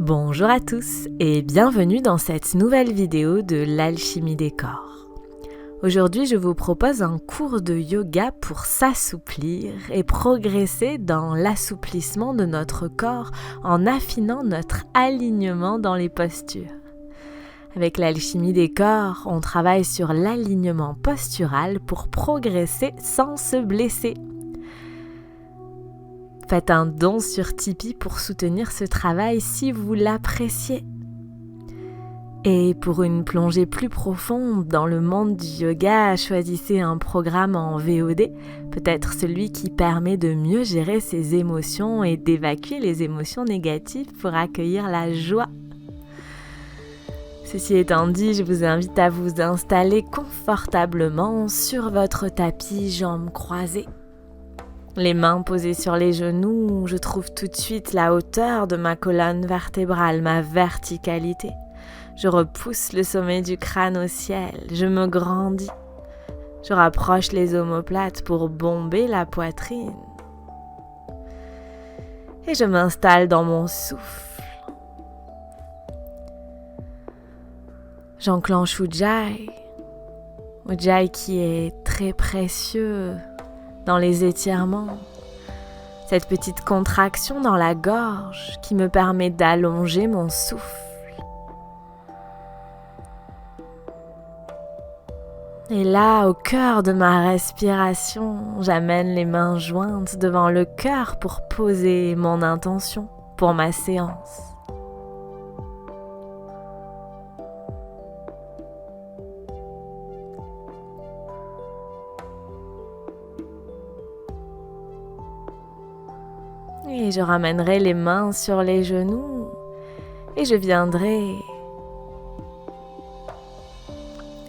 Bonjour à tous et bienvenue dans cette nouvelle vidéo de l'alchimie des corps. Aujourd'hui, je vous propose un cours de yoga pour s'assouplir et progresser dans l'assouplissement de notre corps en affinant notre alignement dans les postures. Avec l'alchimie des corps, on travaille sur l'alignement postural pour progresser sans se blesser. Faites un don sur Tipeee pour soutenir ce travail si vous l'appréciez. Et pour une plongée plus profonde dans le monde du yoga, choisissez un programme en VOD, peut-être celui qui permet de mieux gérer ses émotions et d'évacuer les émotions négatives pour accueillir la joie. Ceci étant dit, je vous invite à vous installer confortablement sur votre tapis, jambes croisées. Les mains posées sur les genoux, je trouve tout de suite la hauteur de ma colonne vertébrale, ma verticalité. Je repousse le sommet du crâne au ciel, je me grandis. Je rapproche les omoplates pour bomber la poitrine. Et je m'installe dans mon souffle. J'enclenche Ujjayi. Ujjayi qui est très précieux dans les étirements, cette petite contraction dans la gorge qui me permet d'allonger mon souffle. Et là, au cœur de ma respiration, j'amène les mains jointes devant le cœur pour poser mon intention pour ma séance. Et je ramènerai les mains sur les genoux et je viendrai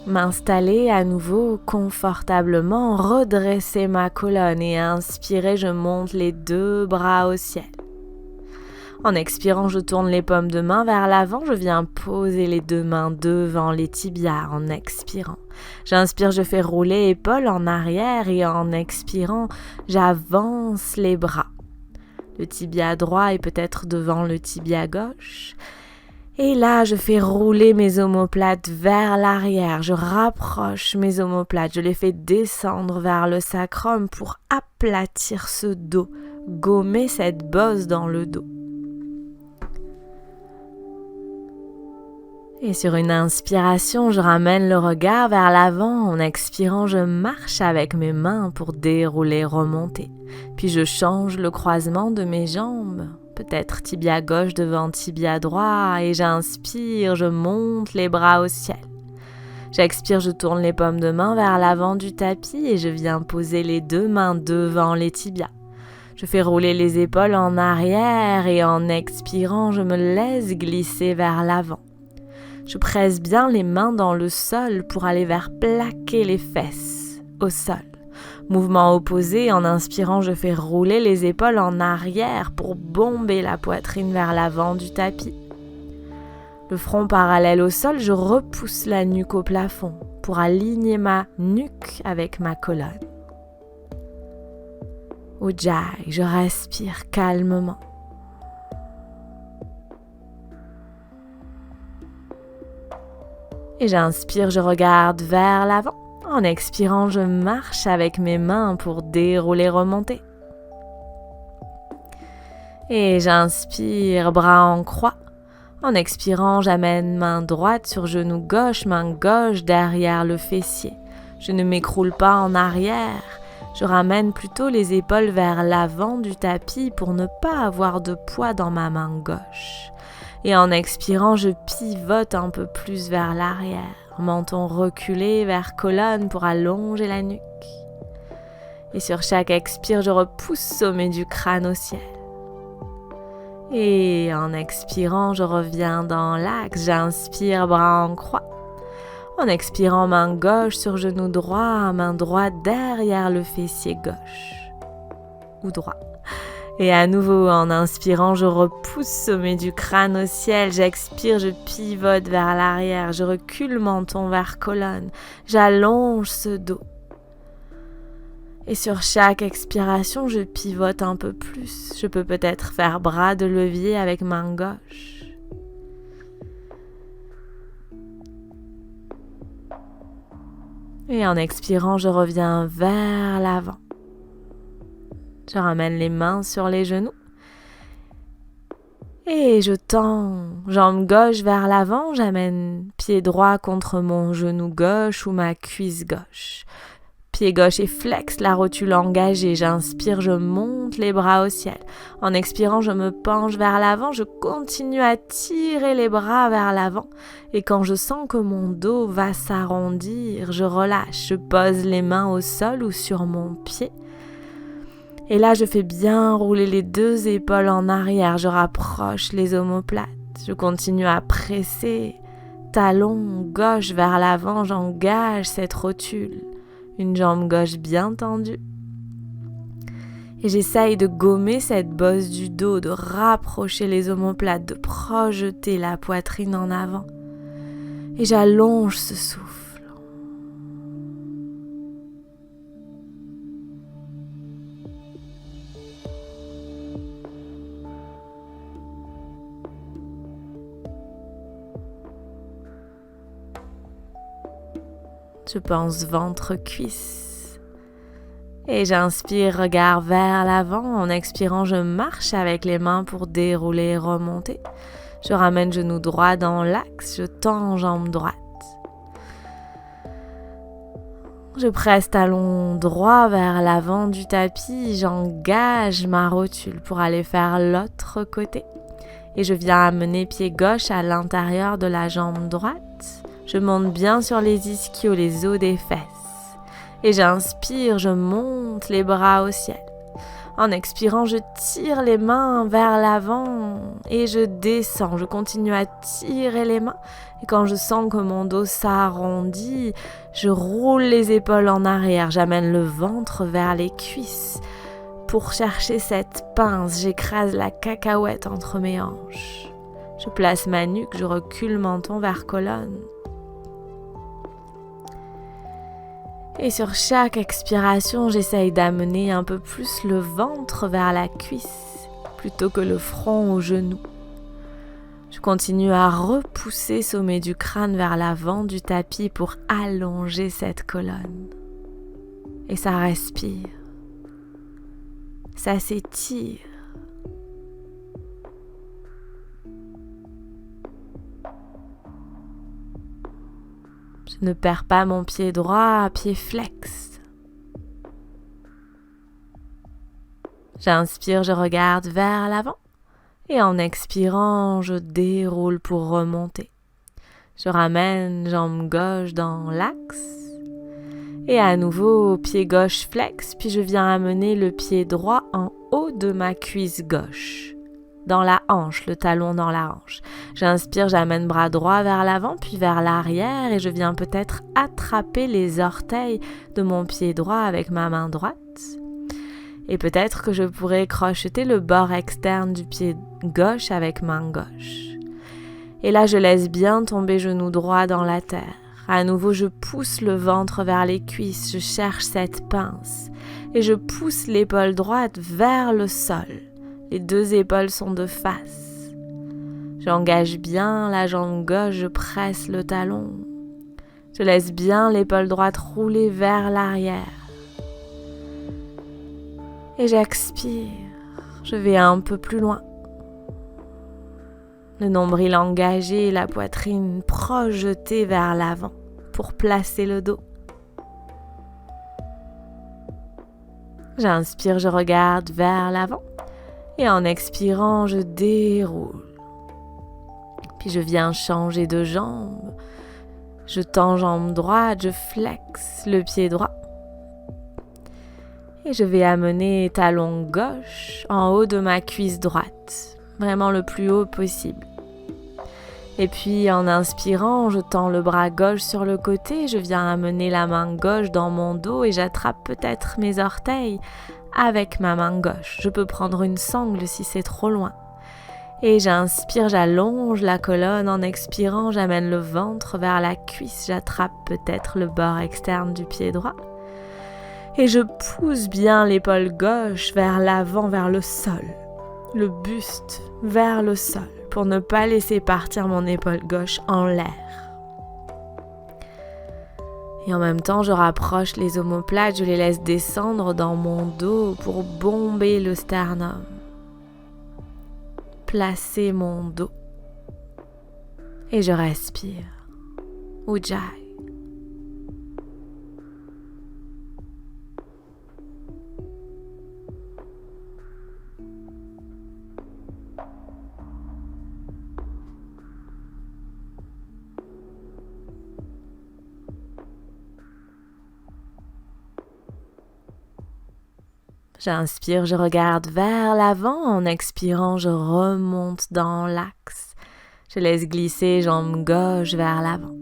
m'installer à nouveau confortablement, redresser ma colonne et inspirer, je monte les deux bras au ciel. En expirant, je tourne les paumes de main vers l'avant, je viens poser les deux mains devant les tibias en expirant. J'inspire, je fais rouler épaules en arrière et en expirant, j'avance les bras. Le tibia droit est peut-être devant le tibia gauche. Et là, je fais rouler mes omoplates vers l'arrière. Je rapproche mes omoplates. Je les fais descendre vers le sacrum pour aplatir ce dos, gommer cette bosse dans le dos. Et sur une inspiration, je ramène le regard vers l'avant. En expirant, je marche avec mes mains pour dérouler, remonter. Puis je change le croisement de mes jambes. Peut-être tibia gauche devant tibia droit. Et j'inspire, je monte les bras au ciel. J'expire, je tourne les paumes de main vers l'avant du tapis et je viens poser les deux mains devant les tibias. Je fais rouler les épaules en arrière et en expirant, je me laisse glisser vers l'avant. Je presse bien les mains dans le sol pour aller vers plaquer les fesses au sol. Mouvement opposé, en inspirant, je fais rouler les épaules en arrière pour bomber la poitrine vers l'avant du tapis. Le front parallèle au sol, je repousse la nuque au plafond pour aligner ma nuque avec ma colonne. Ujjayi, je respire calmement. Et j'inspire, je regarde vers l'avant. En expirant, je marche avec mes mains pour dérouler, remonter. Et j'inspire, bras en croix. En expirant, j'amène main droite sur genou gauche, main gauche derrière le fessier. Je ne m'écroule pas en arrière. Je ramène plutôt les épaules vers l'avant du tapis pour ne pas avoir de poids dans ma main gauche. Et en expirant, je pivote un peu plus vers l'arrière. Menton reculé vers colonne pour allonger la nuque. Et sur chaque expire, je repousse sommet du crâne au ciel. Et en expirant, je reviens dans l'axe. J'inspire, bras en croix. En expirant, main gauche sur genou droit, main droite derrière le fessier gauche ou droit. Et à nouveau, en inspirant, je repousse sommet du crâne au ciel. J'expire, je pivote vers l'arrière. Je recule menton vers colonne. J'allonge ce dos. Et sur chaque expiration, je pivote un peu plus. Je peux peut-être faire bras de levier avec main gauche. Et en expirant, je reviens vers l'avant. Je ramène les mains sur les genoux. Et je tends jambe gauche vers l'avant, j'amène pied droit contre mon genou gauche ou ma cuisse gauche. Pied gauche et flex, la rotule engagée, j'inspire, je monte les bras au ciel. En expirant, je me penche vers l'avant, je continue à tirer les bras vers l'avant. Et quand je sens que mon dos va s'arrondir, je relâche, je pose les mains au sol ou sur mon pied. Et là, je fais bien rouler les deux épaules en arrière. Je rapproche les omoplates. Je continue à presser. Talon gauche vers l'avant, j'engage cette rotule. Une jambe gauche bien tendue. Et j'essaye de gommer cette bosse du dos, de rapprocher les omoplates, de projeter la poitrine en avant. Et j'allonge ce souffle. Je pense ventre-cuisse. Et j'inspire, regard vers l'avant. En expirant, je marche avec les mains pour dérouler et remonter. Je ramène genou droit dans l'axe. Je tends jambe droite. Je presse talon droit vers l'avant du tapis. J'engage ma rotule pour aller faire l'autre côté. Et je viens amener pied gauche à l'intérieur de la jambe droite. Je monte bien sur les ischios, les os des fesses. Et j'inspire, je monte les bras au ciel. En expirant, je tire les mains vers l'avant et je descends. Je continue à tirer les mains. Et quand je sens que mon dos s'arrondit, je roule les épaules en arrière. J'amène le ventre vers les cuisses. Pour chercher cette pince, j'écrase la cacahuète entre mes hanches. Je place ma nuque, je recule menton vers colonne. Et sur chaque expiration, j'essaye d'amener un peu plus le ventre vers la cuisse plutôt que le front au genou. Je continue à repousser sommet du crâne vers l'avant du tapis pour allonger cette colonne. Et ça respire. Ça s'étire. Je ne perds pas mon pied droit, pied flex. J'inspire, je regarde vers l'avant. Et en expirant, je déroule pour remonter. Je ramène jambe gauche dans l'axe. Et à nouveau, pied gauche flex, puis je viens amener le pied droit en haut de ma cuisse gauche. Dans la hanche, le talon dans la hanche. J'inspire, j'amène bras droit vers l'avant, puis vers l'arrière, et je viens peut-être attraper les orteils de mon pied droit avec ma main droite. Et peut-être que je pourrais crocheter le bord externe du pied gauche avec main gauche. Et là, je laisse bien tomber genou droit dans la terre. À nouveau, je pousse le ventre vers les cuisses, je cherche cette pince. Et je pousse l'épaule droite vers le sol. Les deux épaules sont de face. J'engage bien la jambe gauche, je presse le talon. Je laisse bien l'épaule droite rouler vers l'arrière. Et j'expire. Je vais un peu plus loin. Le nombril engagé et la poitrine projetée vers l'avant pour placer le dos. J'inspire, je regarde vers l'avant. Et en expirant, je déroule. Puis je viens changer de jambe. Je tends jambe droite, je flexe le pied droit. Et je vais amener talon gauche en haut de ma cuisse droite. Vraiment le plus haut possible. Et puis en inspirant, je tends le bras gauche sur le côté. Je viens amener la main gauche dans mon dos et j'attrape peut-être mes orteils avec ma main gauche. Je peux prendre une sangle si c'est trop loin. Et j'inspire, j'allonge la colonne. En expirant, j'amène le ventre vers la cuisse. J'attrape peut-être le bord externe du pied droit. Et je pousse bien l'épaule gauche vers l'avant, vers le sol. Le buste vers le sol pour ne pas laisser partir mon épaule gauche en l'air. Et en même temps, je rapproche les omoplates, je les laisse descendre dans mon dos pour bomber le sternum. Placer mon dos. Et je respire. Ujjayi. J'inspire, je regarde vers l'avant. En expirant, je remonte dans l'axe. Je laisse glisser jambe gauche vers l'avant.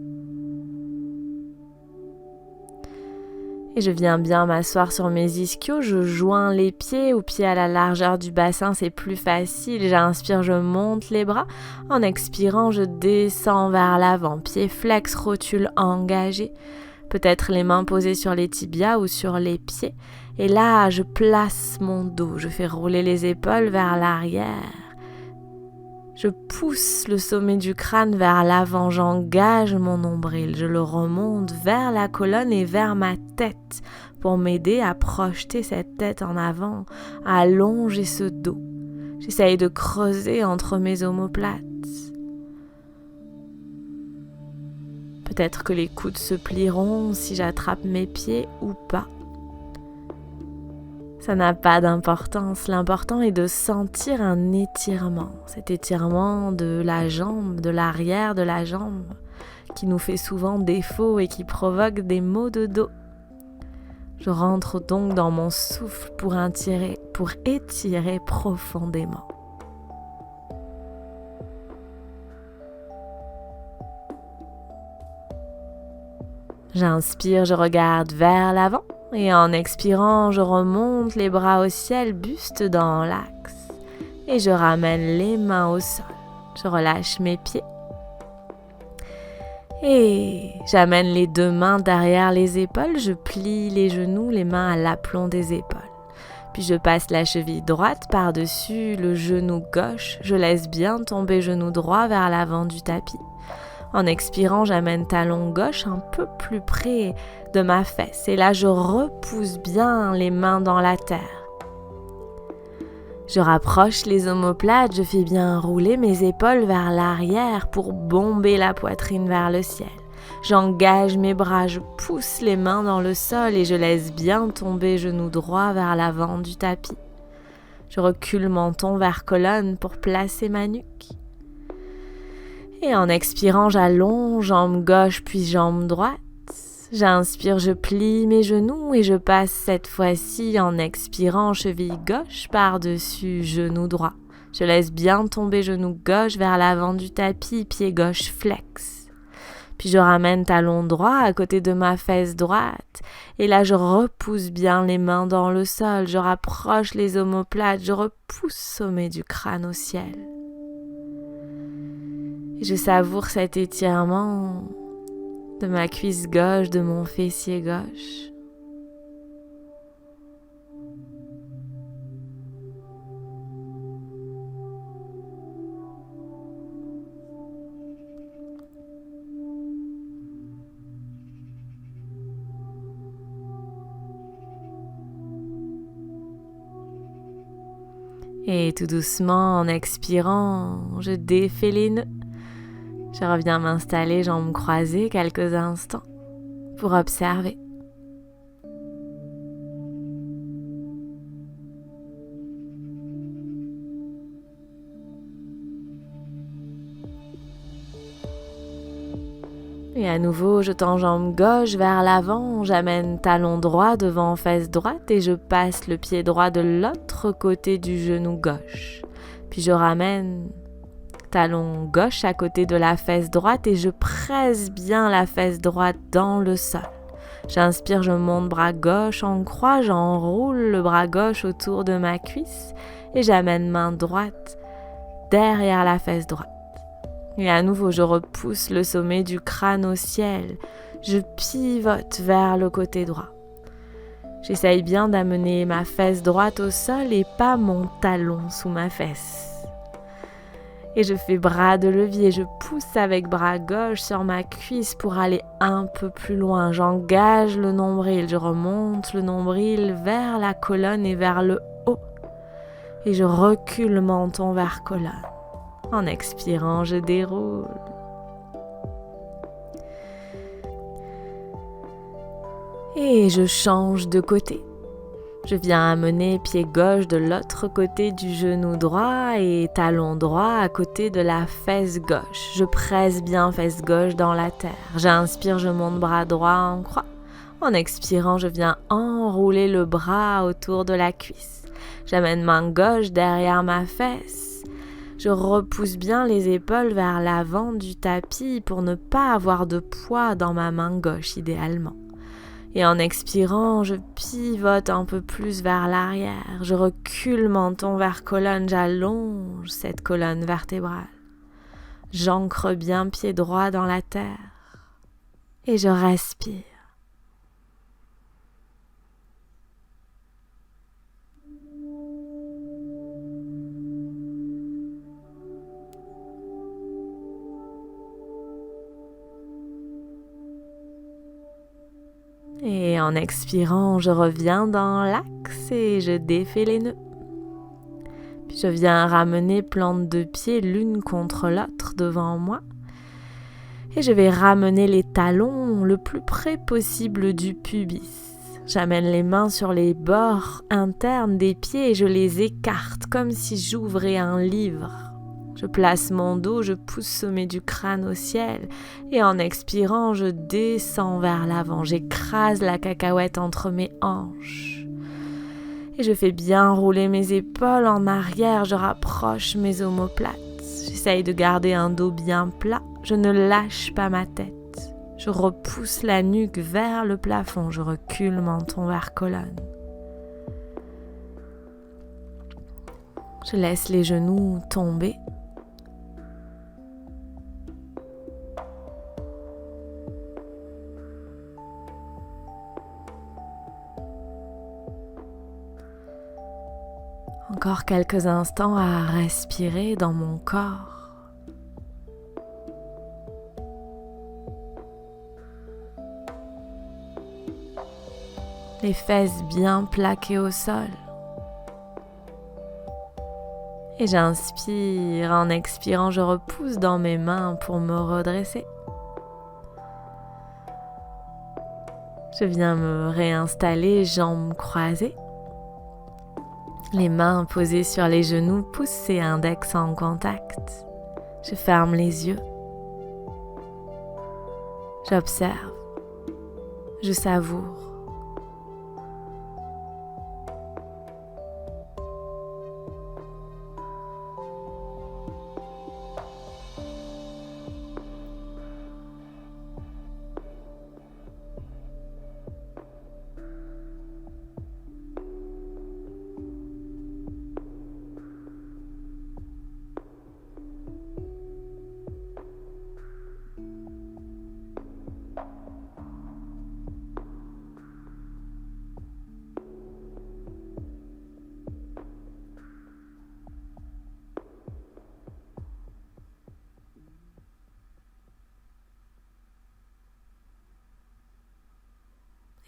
Et je viens bien m'asseoir sur mes ischios. Je joins les pieds ou pieds à la largeur du bassin, c'est plus facile. J'inspire, je monte les bras. En expirant, je descends vers l'avant. Pieds flex, rotule engagé. Peut-être les mains posées sur les tibias ou sur les pieds. Et là, je place mon dos. Je fais rouler les épaules vers l'arrière. Je pousse le sommet du crâne vers l'avant. J'engage mon nombril. Je le remonte vers la colonne et vers ma tête pour m'aider à projeter cette tête en avant, à allonger ce dos. J'essaye de creuser entre mes omoplates. Peut-être que les coudes se plieront si j'attrape mes pieds ou pas. Ça n'a pas d'importance. L'important est de sentir un étirement. Cet étirement de la jambe, de l'arrière de la jambe, qui nous fait souvent défaut et qui provoque des maux de dos. Je rentre donc dans mon souffle pour étirer profondément. J'inspire, je regarde vers l'avant et en expirant, je remonte les bras au ciel, buste dans l'axe et je ramène les mains au sol. Je relâche mes pieds et j'amène les deux mains derrière les épaules, je plie les genoux, les mains à l'aplomb des épaules. Puis je passe la cheville droite par-dessus le genou gauche, je laisse bien tomber genou droit vers l'avant du tapis. En expirant, j'amène talon gauche un peu plus près de ma fesse. Et là, je repousse bien les mains dans la terre. Je rapproche les omoplates, je fais bien rouler mes épaules vers l'arrière pour bomber la poitrine vers le ciel. J'engage mes bras, je pousse les mains dans le sol et je laisse bien tomber genou droit vers l'avant du tapis. Je recule menton vers colonne pour placer ma nuque. Et en expirant, j'allonge jambe gauche puis jambe droite. J'inspire, je plie mes genoux et je passe cette fois-ci en expirant cheville gauche par-dessus genou droit. Je laisse bien tomber genou gauche vers l'avant du tapis, pied gauche flex. Puis je ramène talon droit à côté de ma fesse droite. Et là, je repousse bien les mains dans le sol. Je rapproche les omoplates, je repousse sommet du crâne au ciel. Et je savoure cet étirement de ma cuisse gauche, de mon fessier gauche. Et tout doucement, en expirant, je défais les nœuds. Je reviens m'installer jambes croisées quelques instants pour observer. Et à nouveau, je tends jambe gauche vers l'avant, j'amène talon droit devant fesse droite et je passe le pied droit de l'autre côté du genou gauche. Puis je ramène talon gauche à côté de la fesse droite et je presse bien la fesse droite dans le sol. J'inspire, je monte bras gauche en croix, j'enroule le bras gauche autour de ma cuisse et j'amène main droite derrière la fesse droite. Et à nouveau, je repousse le sommet du crâne au ciel. Je pivote vers le côté droit. J'essaye bien d'amener ma fesse droite au sol et pas mon talon sous ma fesse. Et je fais bras de levier, je pousse avec bras gauche sur ma cuisse pour aller un peu plus loin. J'engage le nombril, je remonte le nombril vers la colonne et vers le haut. Et je recule le menton vers colonne. En expirant, je déroule. Et je change de côté. Je viens amener pied gauche de l'autre côté du genou droit et talon droit à côté de la fesse gauche. Je presse bien fesse gauche dans la terre. J'inspire, je monte bras droit en croix. En expirant, je viens enrouler le bras autour de la cuisse. J'amène main gauche derrière ma fesse. Je repousse bien les épaules vers l'avant du tapis pour ne pas avoir de poids dans ma main gauche idéalement. Et en expirant, je pivote un peu plus vers l'arrière. Je recule menton vers colonne, j'allonge cette colonne vertébrale. J'ancre bien pied droit dans la terre. Et je respire. Et en expirant, je reviens dans l'axe et je défais les nœuds. Puis je viens ramener plante de pied l'une contre l'autre devant moi. Et je vais ramener les talons le plus près possible du pubis. J'amène les mains sur les bords internes des pieds et je les écarte comme si j'ouvrais un livre. Je place mon dos, je pousse sommet du crâne au ciel et en expirant, je descends vers l'avant. J'écrase la cacahuète entre mes hanches. Et je fais bien rouler mes épaules en arrière, je rapproche mes omoplates. J'essaye de garder un dos bien plat, je ne lâche pas ma tête. Je repousse la nuque vers le plafond, je recule menton vers colonne. Je laisse les genoux tomber. Encore quelques instants à respirer dans mon corps. Les fesses bien plaquées au sol. Et j'inspire, en expirant, je repousse dans mes mains pour me redresser. Je viens me réinstaller, jambes croisées. Les mains posées sur les genoux, pouces et index en contact. Je ferme les yeux. J'observe. Je savoure.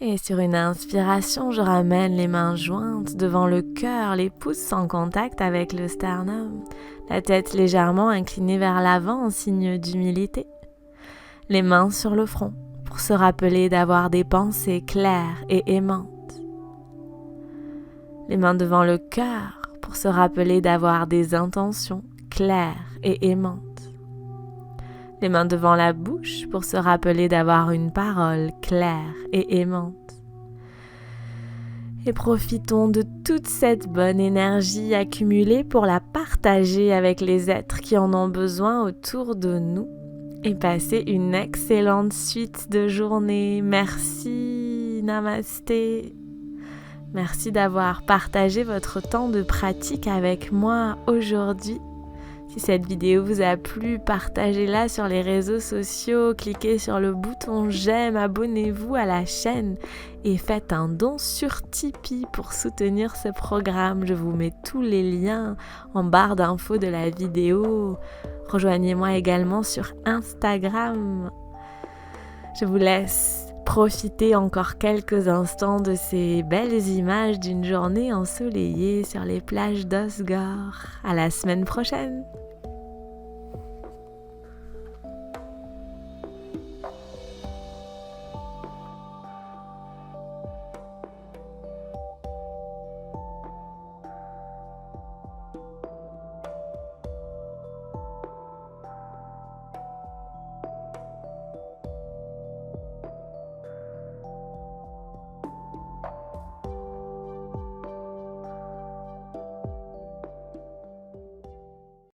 Et sur une inspiration, je ramène les mains jointes devant le cœur, les pouces en contact avec le sternum, la tête légèrement inclinée vers l'avant en signe d'humilité. Les mains sur le front pour se rappeler d'avoir des pensées claires et aimantes. Les mains devant le cœur pour se rappeler d'avoir des intentions claires et aimantes. Les mains devant la bouche pour se rappeler d'avoir une parole claire et aimante. Et profitons de toute cette bonne énergie accumulée pour la partager avec les êtres qui en ont besoin autour de nous. Et passez une excellente suite de journée. Merci, namasté. Merci d'avoir partagé votre temps de pratique avec moi aujourd'hui. Si cette vidéo vous a plu, partagez-la sur les réseaux sociaux, cliquez sur le bouton j'aime, abonnez-vous à la chaîne et faites un don sur Tipeee pour soutenir ce programme. Je vous mets tous les liens en barre d'infos de la vidéo. Rejoignez-moi également sur Instagram. Je vous laisse profiter encore quelques instants de ces belles images d'une journée ensoleillée sur les plages d'Osgore. À la semaine prochaine!